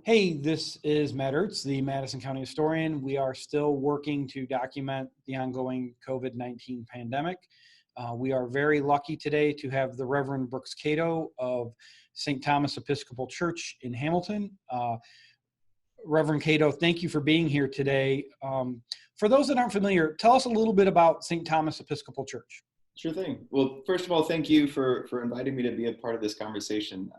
Hey, this is Matt Urtz, the Madison County historian. We are still working to document the ongoing COVID-19 pandemic. We are very lucky today to have the Reverend Cato of St. Thomas Episcopal Church in Hamilton. Reverend Cato, thank you for being here today. For those that aren't familiar, tell us a little bit about St. Thomas Episcopal Church. Sure thing. Well, first of all, thank you for inviting me to be a part of this conversation.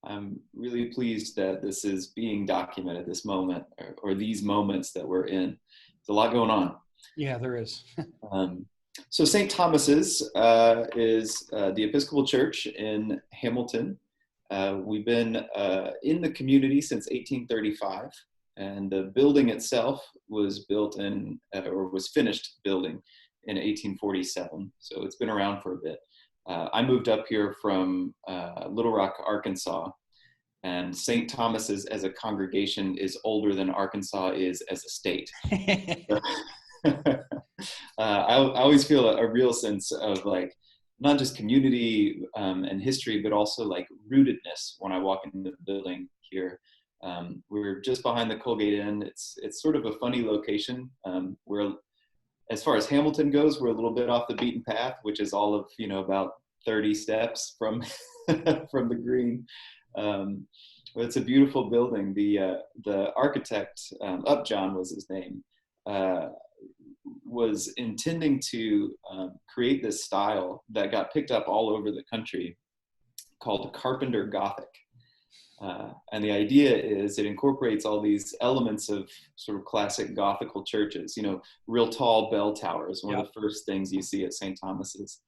I'm really pleased that this is being documented, this moment, or these moments that we're in. There's a lot going on. Yeah, there is. So St. Thomas's is the Episcopal Church in Hamilton. We've been in the community since 1835, and the building itself was built in, or was finished building in 1847. So it's been around for a bit. I moved up here from Little Rock, Arkansas, and St. Thomas's as a congregation is older than Arkansas is as a state. I always feel a real sense of like, not just community and history, but also like rootedness when I walk into the building here. We're just behind the Colgate Inn. It's sort of a funny location. We're, as far as Hamilton goes, we're a little bit off the beaten path, which is all of, about 30 steps from from the green. But it's a beautiful building. The architect, Upjohn was his name, was intending to create this style that got picked up all over the country called Carpenter Gothic. And the idea is it incorporates all these elements of sort of classic Gothical churches, real tall bell towers, one of the first things you see at St. Thomas's,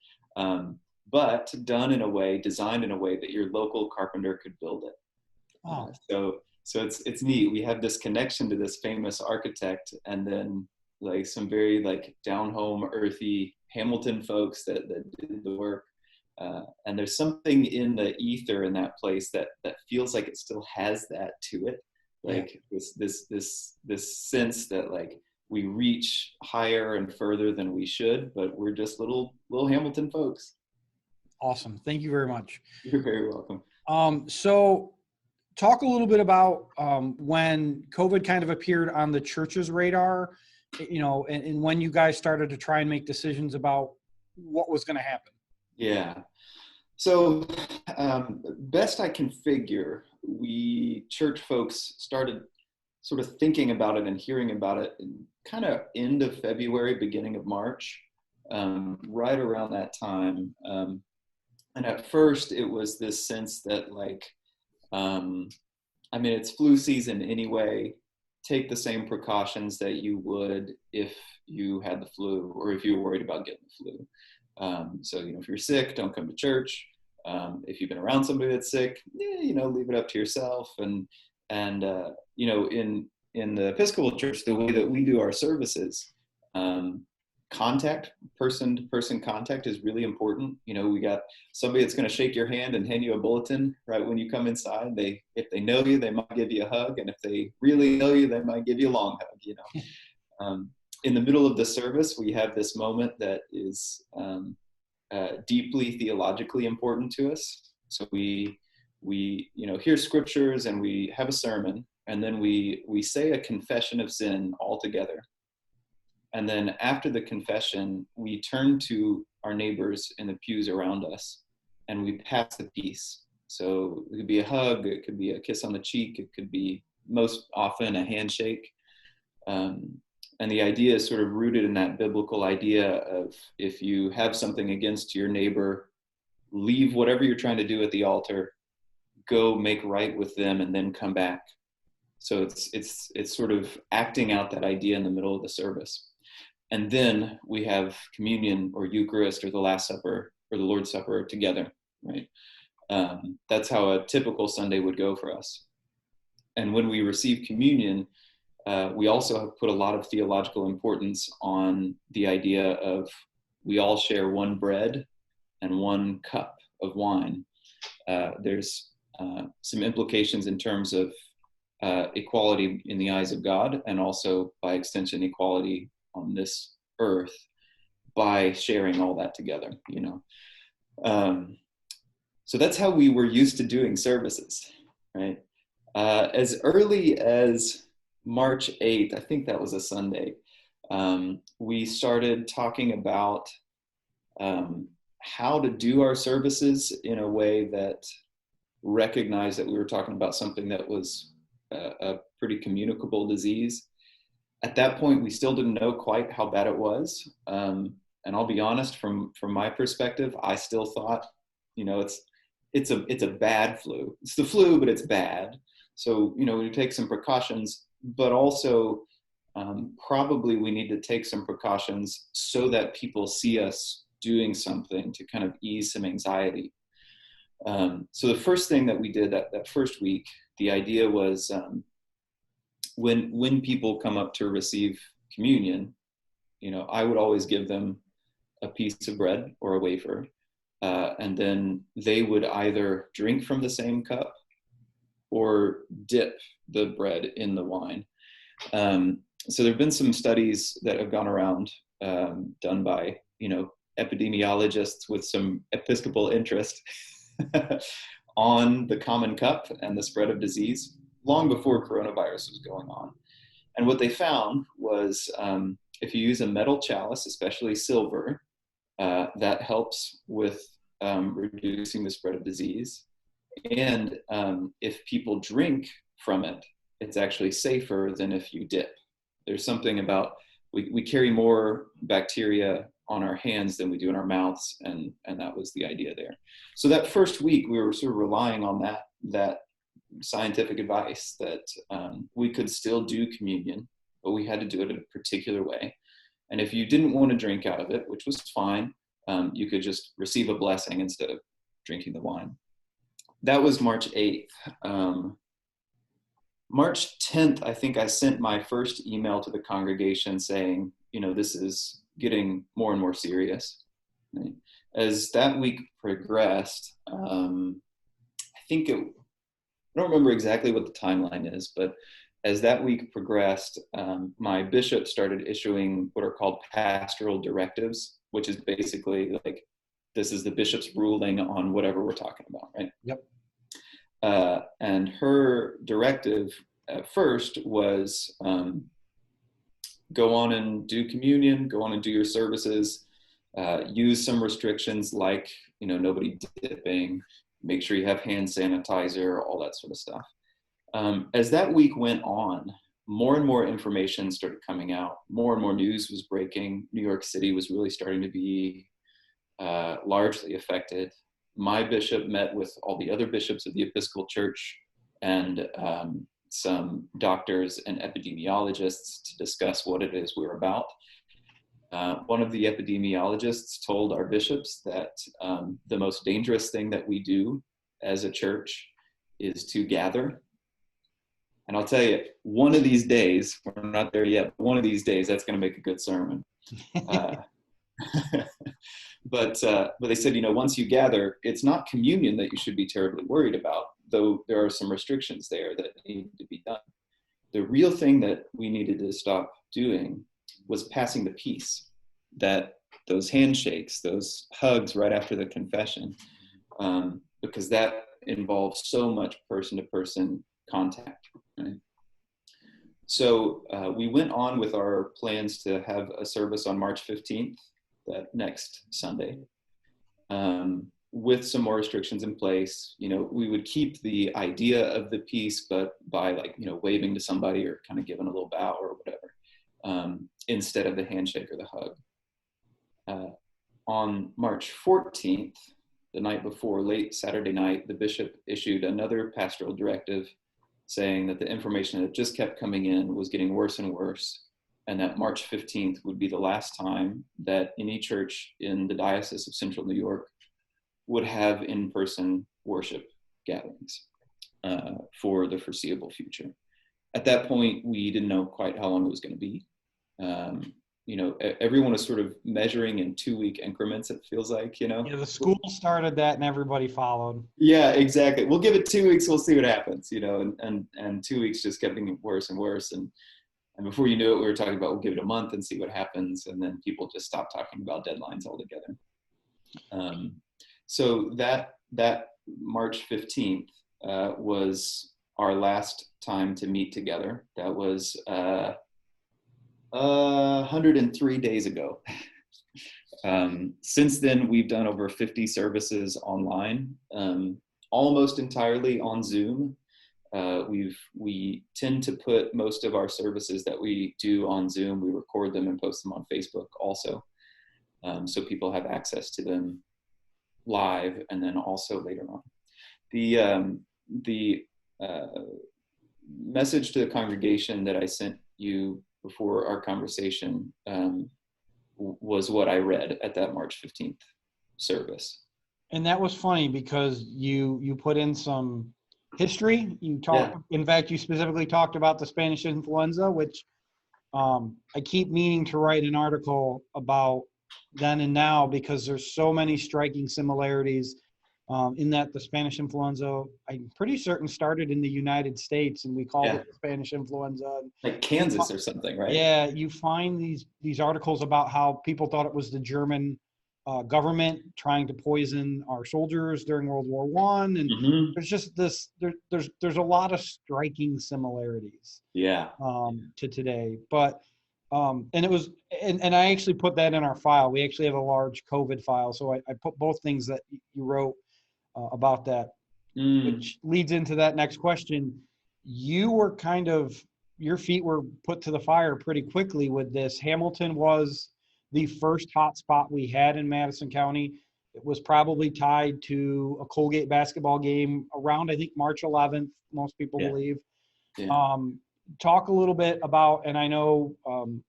but done in a way, designed in a way that your local carpenter could build it. Oh. So it's neat. We have this connection to this famous architect, and then like some very like down home, earthy Hamilton folks that did the work. And there's something in the ether in that place that feels like it still has that to it, like this sense that like we reach higher and further than we should, but we're just little Hamilton folks. Awesome, thank you very much. You're very welcome. So, talk a little bit about when COVID kind of appeared on the church's radar, and when you guys started to try and make decisions about what was going to happen. Yeah. So best I can figure, we church folks started sort of thinking about it and hearing about it kind of end of February, beginning of March, right around that time. And at first it was this sense that like, it's flu season anyway. Take the same precautions that you would if you had the flu or if you were worried about getting the flu. So, if you're sick, don't come to church. If you've been around somebody that's sick, leave it up to yourself. And in the Episcopal Church, the way that we do our services, person-to-person contact is really important. We got somebody that's going to shake your hand and hand you a bulletin right when you come inside. If they know you, they might give you a hug. And if they really know you, they might give you a long hug, In the middle of the service, we have this moment that is deeply theologically important to us. So we hear scriptures and we have a sermon, and then we say a confession of sin all together. And then after the confession, we turn to our neighbors in the pews around us and we pass the peace. So it could be a hug, it could be a kiss on the cheek, it could be most often a handshake. And the idea is sort of rooted in that biblical idea of if you have something against your neighbor, leave whatever you're trying to do at the altar, go make right with them, and then come back. So it's sort of acting out that idea in the middle of the service. And then we have communion or Eucharist or the Last Supper or the Lord's Supper together, right? That's how a typical Sunday would go for us. And when we receive communion, we also have put a lot of theological importance on the idea of we all share one bread and one cup of wine. There's some implications in terms of equality in the eyes of God, and also by extension equality on this earth by sharing all that together, So that's how we were used to doing services, right? As early as March 8th, I think that was a Sunday, we started talking about how to do our services in a way that recognized that we were talking about something that was a pretty communicable disease. At that point, we still didn't know quite how bad it was. And I'll be honest, from my perspective, I still thought, it's a bad flu. It's the flu, but it's bad. So, we take some precautions, but also probably we need to take some precautions so that people see us doing something to kind of ease some anxiety. So the first thing that we did that first week, the idea was when people come up to receive communion, I would always give them a piece of bread or a wafer, and then they would either drink from the same cup or dip the bread in the wine. So there have been some studies that have gone around, done by, epidemiologists with some Episcopal interest on the common cup and the spread of disease long before coronavirus was going on. And what they found was if you use a metal chalice, especially silver, that helps with reducing the spread of disease. And if people drink from it, it's actually safer than if you dip. There's something about, we carry more bacteria on our hands than we do in our mouths, and that was the idea there. So that first week, we were sort of relying on that scientific advice that we could still do communion, but we had to do it in a particular way. And if you didn't want to drink out of it, which was fine, you could just receive a blessing instead of drinking the wine. That was March 8th. March 10th, I think I sent my first email to the congregation saying, this is getting more and more serious. Right? As that week progressed, I don't remember exactly what the timeline is, but as that week progressed, my bishop started issuing what are called pastoral directives, which is basically like, this is the bishop's ruling on whatever we're talking about, right? Yep. And her directive at first was go on and do communion, go on and do your services, use some restrictions like, nobody dipping, make sure you have hand sanitizer, all that sort of stuff. As that week went on, more and more information started coming out, more and more news was breaking. New York City was really starting to be largely affected. My bishop met with all the other bishops of the Episcopal Church and some doctors and epidemiologists to discuss what it is we're about. One of the epidemiologists told our bishops that the most dangerous thing that we do as a church is to gather. And I'll tell you, one of these days, we're not there yet, but one of these days, that's going to make a good sermon. But they said, once you gather, it's not communion that you should be terribly worried about, though there are some restrictions there that need to be done. The real thing that we needed to stop doing was passing the peace, that those handshakes, those hugs right after the confession, because that involves so much person-to-person contact. Right? So we went on with our plans to have a service on March 15th, that next Sunday, with some more restrictions in place. We would keep the idea of the peace, but by waving to somebody or kind of giving a little bow or whatever, instead of the handshake or the hug. On March 14th, the night before, late Saturday night, the bishop issued another pastoral directive saying that the information that just kept coming in was getting worse and worse, and that March 15th would be the last time that any church in the Diocese of Central New York would have in-person worship gatherings for the foreseeable future. At that point, we didn't know quite how long it was going to be. Everyone was sort of measuring in 2-week increments, it feels like, Yeah, the school started that and everybody followed. Yeah, exactly. We'll give it 2 weeks, we'll see what happens, and 2 weeks just kept getting worse and worse. And before you knew it, we were talking about, we'll give it a month and see what happens. And then people just stopped talking about deadlines altogether. So that March 15th was our last time to meet together. That was 103 days ago. Since then, we've done over 50 services online, almost entirely on Zoom. We tend to put most of our services that we do on Zoom, we record them and post them on Facebook also. So people have access to them live and then also later on. The message to the congregation that I sent you before our conversation was what I read at that March 15th service. And that was funny because you put in some history. You talked, in fact, you specifically talked about the Spanish influenza, which I keep meaning to write an article about then and now, because there's so many striking similarities in that the Spanish influenza, I'm pretty certain, started in the United States, and we called it the Spanish influenza. Like Kansas or something, right? Yeah, you find these articles about how people thought it was the German government trying to poison our soldiers during World War I, and there's just this there's a lot of striking similarities to today. But and it was and I actually put that in our file. We actually have a large COVID file, so I put both things that you wrote about that, which leads into that next question. You were your feet were put to the fire pretty quickly with this. Hamilton was the first hotspot we had in Madison County. It was probably tied to a Colgate basketball game around, I think, March 11th, most people believe. Talk a little bit about, and I know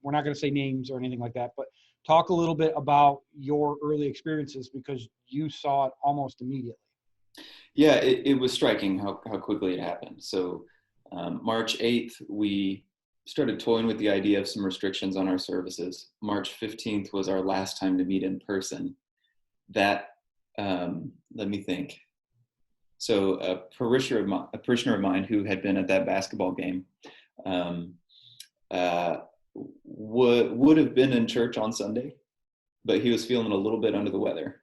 we're not going to say names or anything like that, but talk a little bit about your early experiences, because you saw it almost immediately. Yeah, it was striking how quickly it happened. So March 8th, we started toying with the idea of some restrictions on our services. March 15th was our last time to meet in person. That, let me think. So a parishioner of mine who had been at that basketball game would have been in church on Sunday, but he was feeling a little bit under the weather,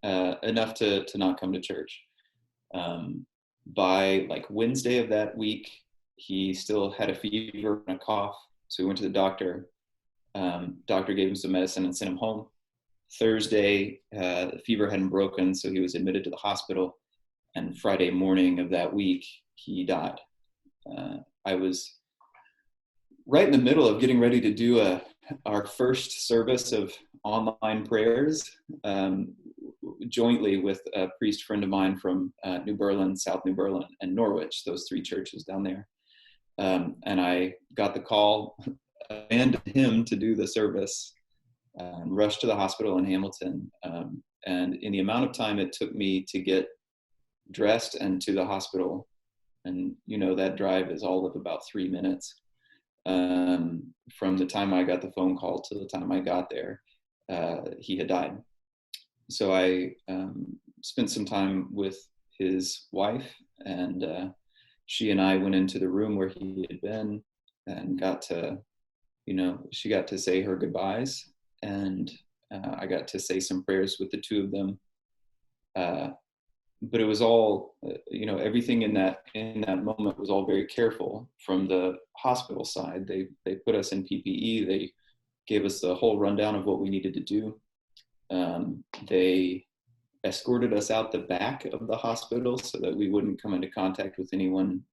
enough to not come to church. By like Wednesday of that week, he still had a fever and a cough, so we went to the doctor. Doctor gave him some medicine and sent him home. Thursday, the fever hadn't broken, so he was admitted to the hospital. And Friday morning of that week, he died. I was right in the middle of getting ready to do our first service of online prayers, jointly with a priest friend of mine from New Berlin, South New Berlin, and Norwich, those three churches down there. And I got the call, and him to do the service, rushed to the hospital in Hamilton. And in the amount of time it took me to get dressed and to the hospital, and that drive is all of about 3 minutes, from the time I got the phone call to the time I got there, he had died. So I spent some time with his wife, and she and I went into the room where he had been and got to, she got to say her goodbyes, and I got to say some prayers with the two of them. But it was all, everything in that moment was all very careful from the hospital side. They put us in PPE. They gave us the whole rundown of what we needed to do. They escorted us out the back of the hospital so that we wouldn't come into contact with anyone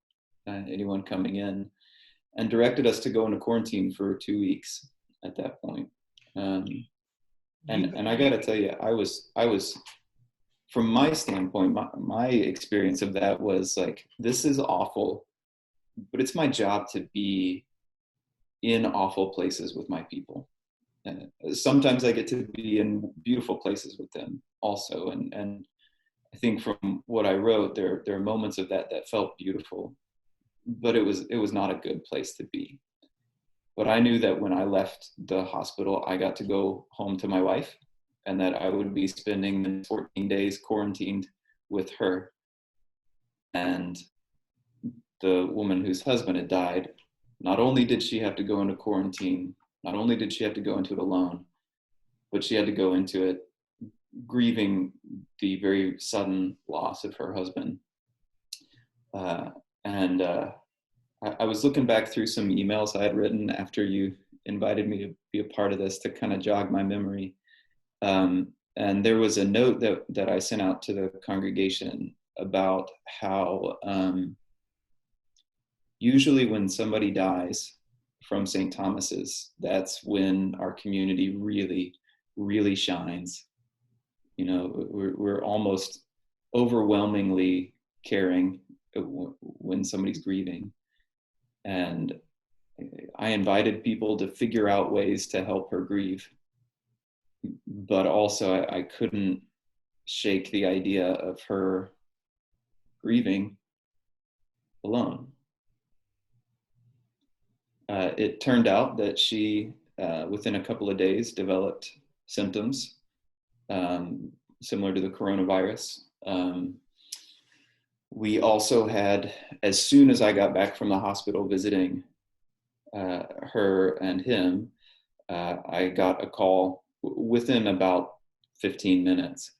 coming in, and directed us to go into quarantine for 2 weeks at that point. And I got to tell you, I was from my standpoint, my experience of that was like, this is awful, but it's my job to be in awful places with my people. And sometimes I get to be in beautiful places with them also. And I think from what I wrote, there are moments of that felt beautiful, but it was not a good place to be. But I knew that when I left the hospital, I got to go home to my wife, and that I would be spending the 14 days quarantined with her. And the woman whose husband had died, not only did she have to go into quarantine, not only did she have to go into it alone, but she had to go into it grieving the very sudden loss of her husband. And And I was looking back through some emails I had written after you invited me to be a part of this to kind of jog my memory. And there was a note that I sent out to the congregation about how usually when somebody dies from St. Thomas's, that's when our community really, really shines. You know, we're almost overwhelmingly caring when somebody's grieving. And I invited people to figure out ways to help her grieve. But also I couldn't shake the idea of her grieving alone. It turned out that she, within a couple of days, developed symptoms similar to the coronavirus. We also had, as soon as I got back from the hospital visiting her and him, I got a call within about 15 minutes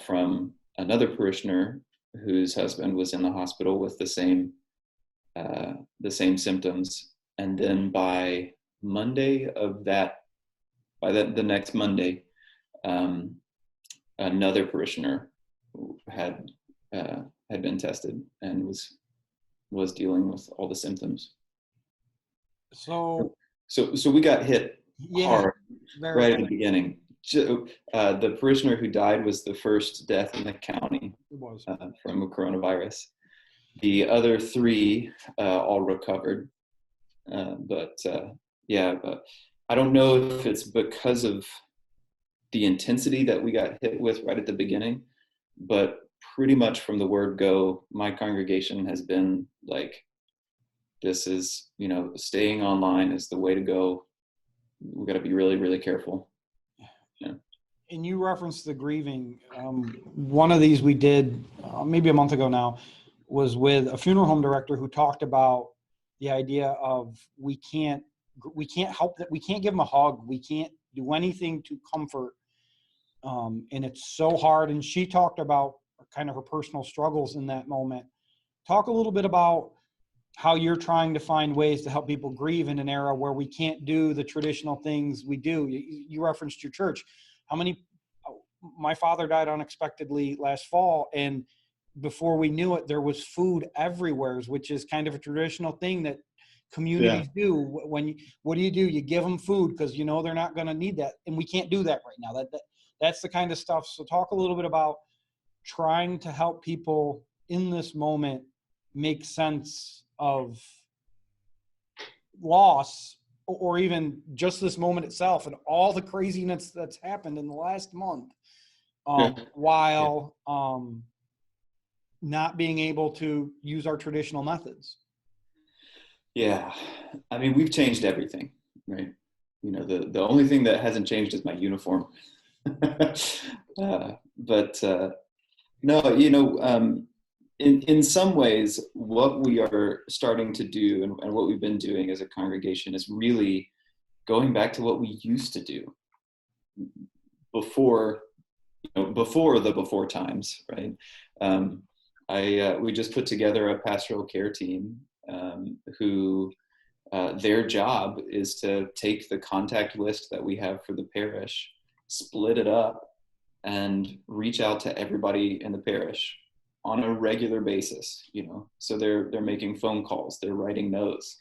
from another parishioner whose husband was in the hospital with the same symptoms. And then by Monday of that, the next Monday, another parishioner had been tested and was dealing with all the symptoms. So we got hit hard right at the hard. beginning. The parishioner who died was the first death in the county from a coronavirus. The other three all recovered. But I don't know if it's because of the intensity that we got hit with right at the beginning, but pretty much from the word go, my congregation has been like, this is, staying online is the way to go. We got to be really, really careful. Yeah. And you referenced the grieving. One of these we did maybe a month ago now was with a funeral home director who talked about the idea of we can't help that. We can't give them a hug. We can't do anything to comfort. And it's so hard. And she talked about kind of her personal struggles in that moment. Talk a little bit about how you're trying to find ways to help people grieve in an era where we can't do the traditional things we do. You referenced your church. My father died unexpectedly last fall, and before we knew it, there was food everywhere, which is kind of a traditional thing that communities do. What do? You give them food because they're not going to need that, and we can't do that right now. That's the kind of stuff. So talk a little bit about trying to help people in this moment make sense of loss, or even just this moment itself and all the craziness that's happened in the last month, while not being able to use our traditional methods. Yeah. I mean, we've changed everything, right? The only thing that hasn't changed is my uniform. In some ways, what we are starting to do and what we've been doing as a congregation is really going back to what we used to do before the before times, right? We just put together a pastoral care team who their job is to take the contact list that we have for the parish, split it up, and reach out to everybody in the parish on a regular basis. So they're making phone calls, they're writing notes.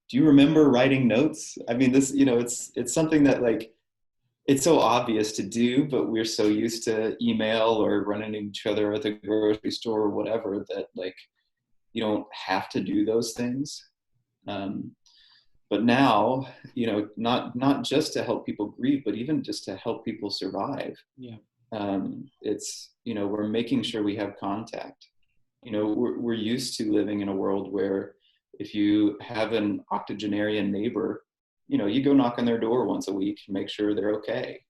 Do you remember writing notes? I mean, this, it's something that it's so obvious to do, but we're so used to email or running into each other at the grocery store or whatever that you don't have to do those things. But now, not just to help people grieve, but even just to help people survive. Yeah. It's, we're making sure we have contact. We're used to living in a world where if you have an octogenarian neighbor, you go knock on their door once a week and make sure they're okay.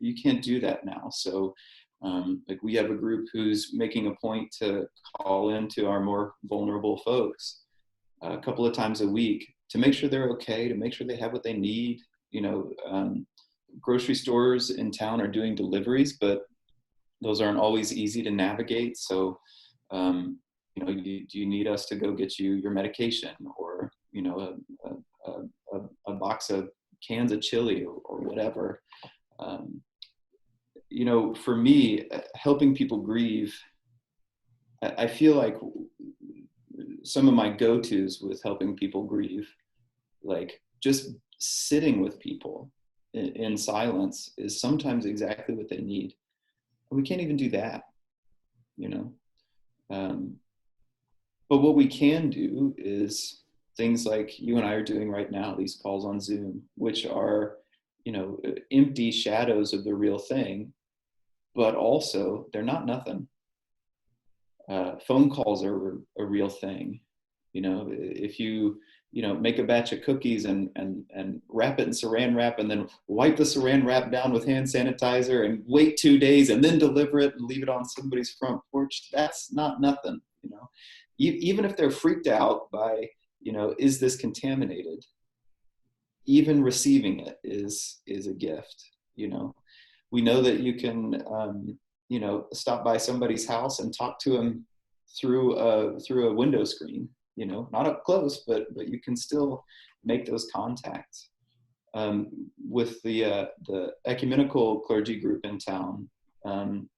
You can't do that now. So we have a group who's making a point to call into our more vulnerable folks a couple of times a week to make sure they're okay, to make sure they have what they need. Grocery stores in town are doing deliveries, but those aren't always easy to navigate. So do you need us to go get you your medication, or, a box of cans of chili, or whatever. For me, helping people grieve, I feel like some of my go-tos with helping people grieve, like just sitting with people in silence, is sometimes exactly what they need. We can't even do that, but what we can do is things like you and I are doing right now, these calls on Zoom, which are, empty shadows of the real thing, but also they're not nothing. Phone calls are a real thing. If you, make a batch of cookies and wrap it in saran wrap, and then wipe the saran wrap down with hand sanitizer, and wait 2 days and then deliver it and leave it on somebody's front porch, that's not nothing. Even if they're freaked out by, is this contaminated? Even receiving it is a gift. We know that you can, stop by somebody's house and talk to them through a window screen, not up close, but you can still make those contacts. With the ecumenical clergy group in town,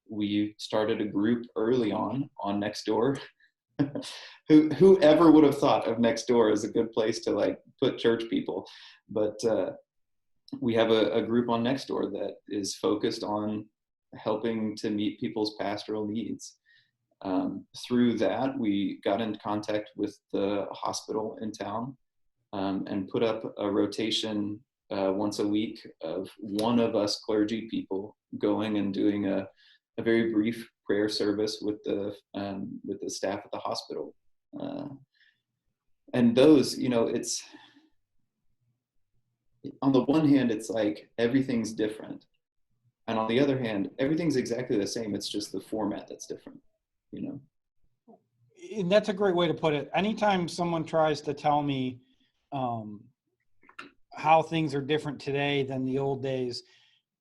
we started a group early on Nextdoor. Whoever would have thought of Nextdoor as a good place to like put church people, but we have a group on Nextdoor that is focused on helping to meet people's pastoral needs. Through that, we got in contact with the hospital in town, and put up a rotation once a week of one of us clergy people going and doing a very brief prayer service with the staff at the hospital. And those, it's, on the one hand, it's like everything's different. And on the other hand, everything's exactly the same. It's just the format that's different, And that's a great way to put it. Anytime someone tries to tell me how things are different today than the old days,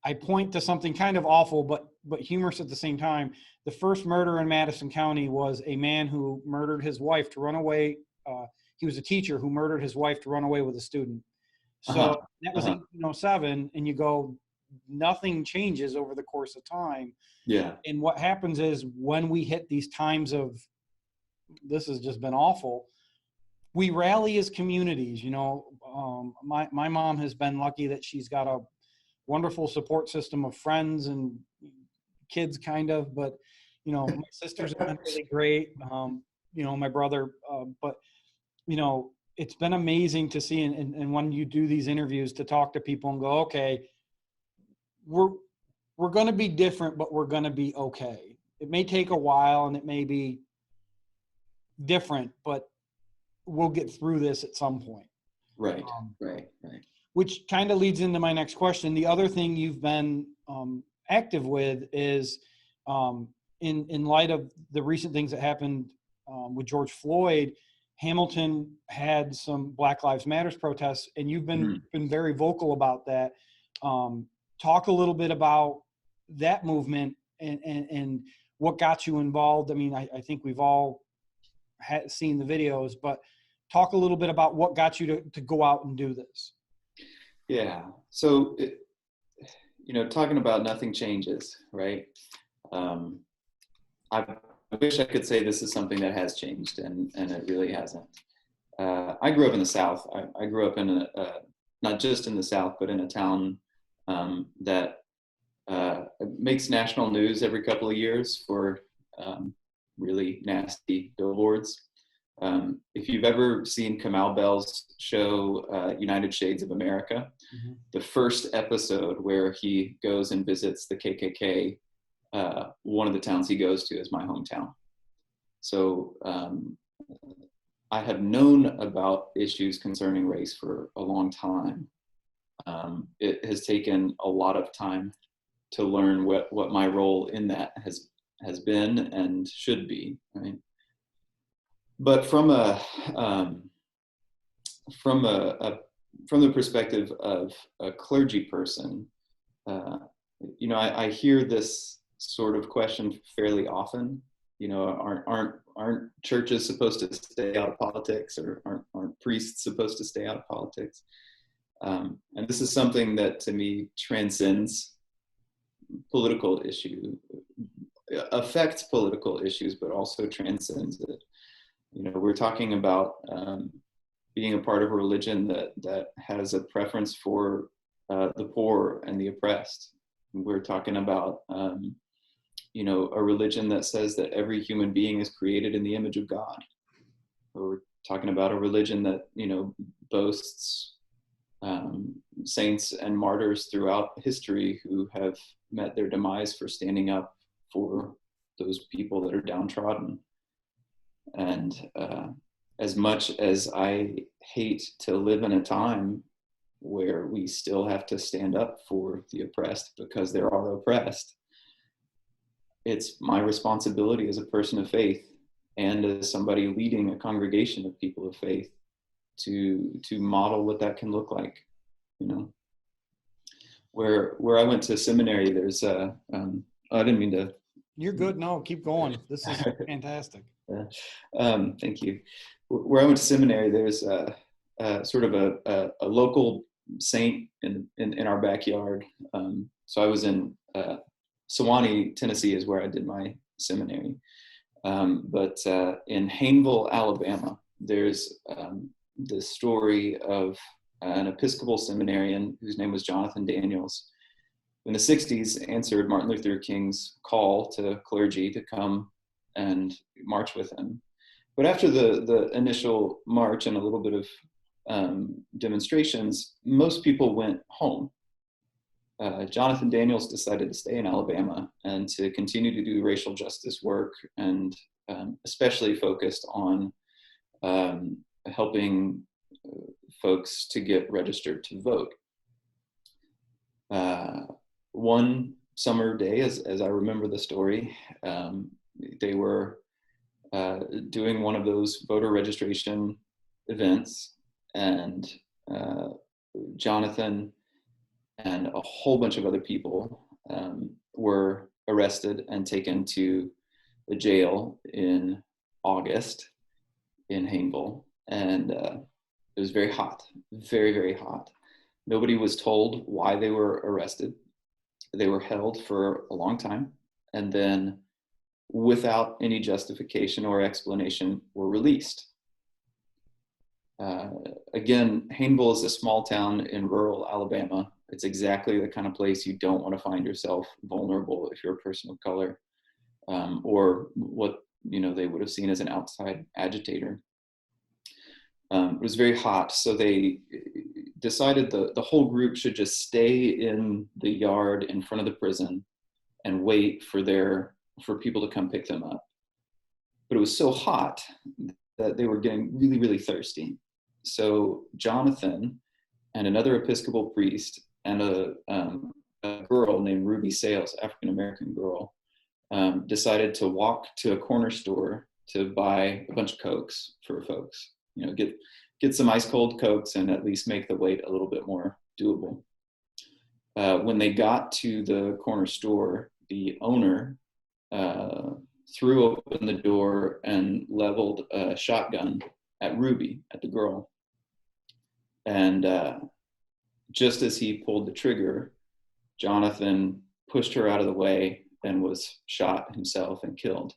I point to something kind of awful, but humorous at the same time. The first murder in Madison County was a man who murdered his wife to run away. He was a teacher who murdered his wife to run away with a student. So that was 1807, and you go, nothing changes over the course of time. Yeah. And what happens is when we hit these times of, this has just been awful, we rally as communities. My mom has been lucky that she's got a wonderful support system of friends and kids, kind of, but my sisters have been really great. My brother, but it's been amazing to see, and when you do these interviews, to talk to people and go, okay, we're going to be different, but we're going to be okay. It may take a while and it may be different, but we'll get through this at some point. Right. Right. Which kind of leads into my next question. The other thing you've been active with is, in light of the recent things that happened with George Floyd, Hamilton had some Black Lives Matters protests, and you've been very vocal about that. Talk a little bit about that movement and what got you involved. I mean, I think we've all seen the videos, but talk a little bit about what got you to go out and do this. Yeah. So, talking about nothing changes, right? I wish I could say this is something that has changed, and it really hasn't. I grew up in the South. I grew up in not just in the South, but in a town that makes national news every couple of years for really nasty billboards. If you've ever seen Kamau Bell's show, United Shades of America, the first episode where he goes and visits the KKK, one of the towns he goes to is my hometown. So I have known about issues concerning race for a long time. It has taken a lot of time to learn what my role in that has been and should be, right? But from the perspective of a clergy person, I hear this sort of question fairly often. aren't churches supposed to stay out of politics, or aren't priests supposed to stay out of politics? And this is something that to me transcends political issue, affects political issues, but also transcends it. We're talking about being a part of a religion that has a preference for the poor and the oppressed. We're talking about a religion that says that every human being is created in the image of God. We're talking about a religion that boasts saints and martyrs throughout history who have met their demise for standing up for those people that are downtrodden. And as much as I hate to live in a time where we still have to stand up for the oppressed because there are oppressed, it's my responsibility as a person of faith and as somebody leading a congregation of people of faith to model what that can look like. Where I went to seminary, there's I didn't mean to. You're good. No, keep going. This is fantastic. Thank you. Where I went to seminary, there's sort of a local saint in our backyard. So I was in Sewanee, Tennessee is where I did my seminary. But in Hayneville, Alabama, there's this story of an Episcopal seminarian whose name was Jonathan Daniels. In the 60s, answered Martin Luther King's call to clergy to come and march with him. But after the initial march and a little bit of demonstrations, most people went home. Jonathan Daniels decided to stay in Alabama and to continue to do racial justice work, and especially focused on helping folks to get registered to vote. One summer day, as I remember the story, they were doing one of those voter registration events, and Jonathan and a whole bunch of other people were arrested and taken to the jail in August in Hayneville. And it was very hot, very, very hot. Nobody was told why they were arrested. They were held for a long time, and then without any justification or explanation were released. Again, Hayneville is a small town in rural Alabama. It's exactly the kind of place you don't want to find yourself vulnerable if you're a person of color, or what they would have seen as an outside agitator. It was very hot, so they decided the whole group should just stay in the yard in front of the prison and wait for people to come pick them up. But it was so hot that they were getting really, really thirsty. So Jonathan and another Episcopal priest and a girl named Ruby Sales, African-American girl, decided to walk to a corner store to buy a bunch of Cokes for folks. Get some ice cold Cokes and at least make the wait a little bit more doable. When they got to the corner store, the owner threw open the door and leveled a shotgun at Ruby, at the girl. And just as he pulled the trigger, Jonathan pushed her out of the way and was shot himself and killed.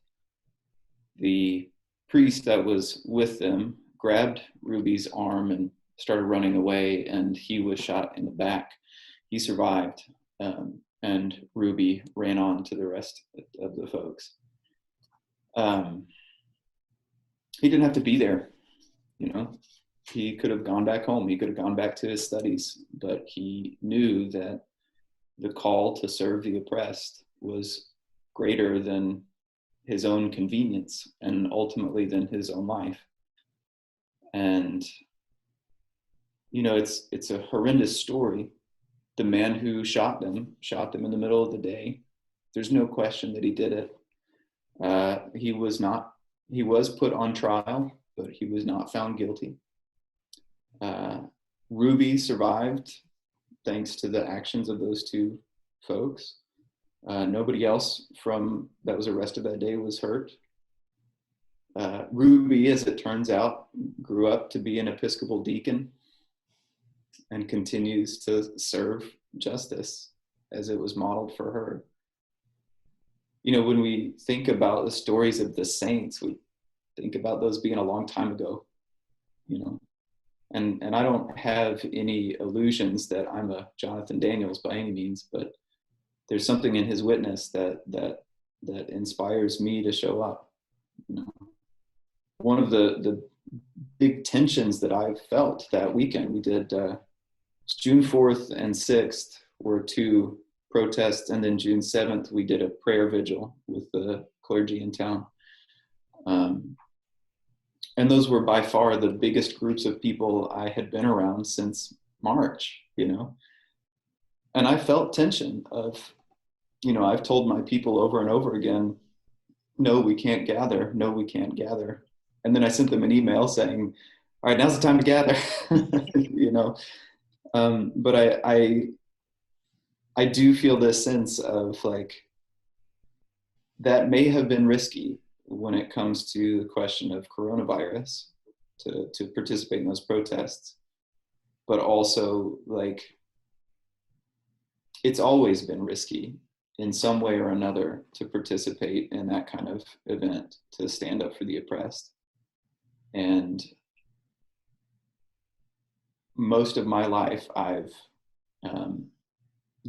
The priest that was with them grabbed Ruby's arm and started running away, and he was shot in the back. He survived, and Ruby ran on to the rest of the folks. He didn't have to be there, He could have gone back home. He could have gone back to his studies, but he knew that the call to serve the oppressed was greater than his own convenience and ultimately than his own life. And, it's a horrendous story. The man who shot them in the middle of the day. There's no question that he did it. He was put on trial, but he was not found guilty. Ruby survived thanks to the actions of those two folks. Nobody else that was arrested that day was hurt. Ruby, as it turns out, grew up to be an Episcopal deacon and continues to serve justice as it was modeled for her. You know, when we think about the stories of the saints, we think about those being a long time ago, you know. And I don't have any illusions that I'm a Jonathan Daniels by any means, but there's something in his witness that inspires me to show up. You know, one of the big tensions that I felt that weekend, we did June 4th and 6th were 2 protests, and then June 7th we did a prayer vigil with the clergy in town. And those were by far the biggest groups of people I had been around since March, you know. And I felt tension of, you know, I've told my people over and over again, no, we can't gather. No, we can't gather. And then I sent them an email saying, all right, now's the time to gather, you know. But I do feel this sense of like, that may have been risky when it comes to the question of coronavirus to participate in those protests, but also like, it's always been risky in some way or another to participate in that kind of event, to stand up for the oppressed. And most of my life, I've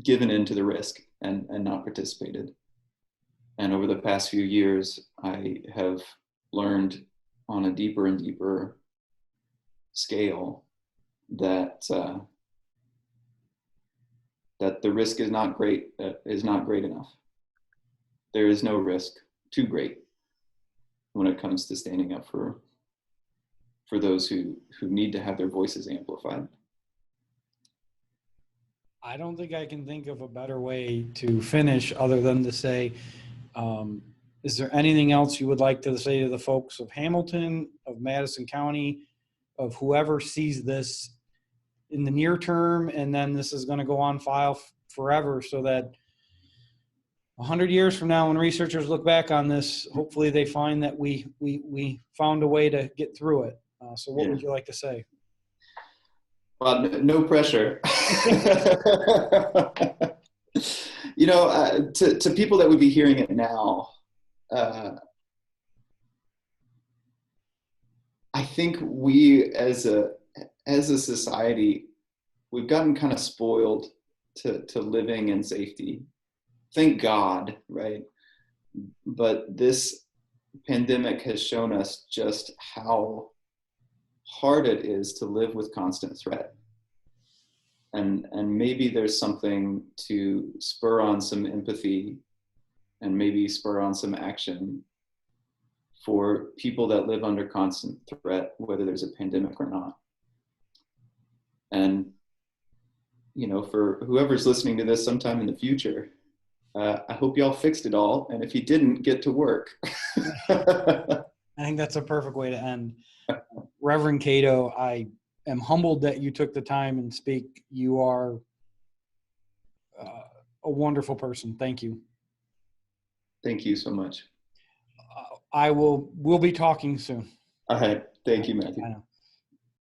given into the risk and not participated. And over the past few years, I have learned on a deeper and deeper scale that that the risk is not great enough. There is no risk too great when it comes to standing up for those who need to have their voices amplified. I don't think I can think of a better way to finish other than to say, is there anything else you would like to say to the folks of Hamilton, of Madison County, of whoever sees this in the near term, and then this is going to go on file forever, so that 100 years from now, when researchers look back on this, hopefully they find that we found a way to get through it. So what would you like to say? Well, no pressure. You know, to people that would be hearing it now, I think we as a society, we've gotten kind of spoiled to living in safety. Thank God, right? But this pandemic has shown us just how hard it is to live with constant threat. And maybe there's something to spur on some empathy and maybe spur on some action for people that live under constant threat, whether there's a pandemic or not. And, you know, for whoever's listening to this sometime in the future, I hope y'all fixed it all. And if you didn't, get to work. I think that's a perfect way to end. Reverend Cato, I am humbled that you took the time and speak. You are a wonderful person. Thank you. Thank you so much. We'll be talking soon. All right. Thank you, Matthew.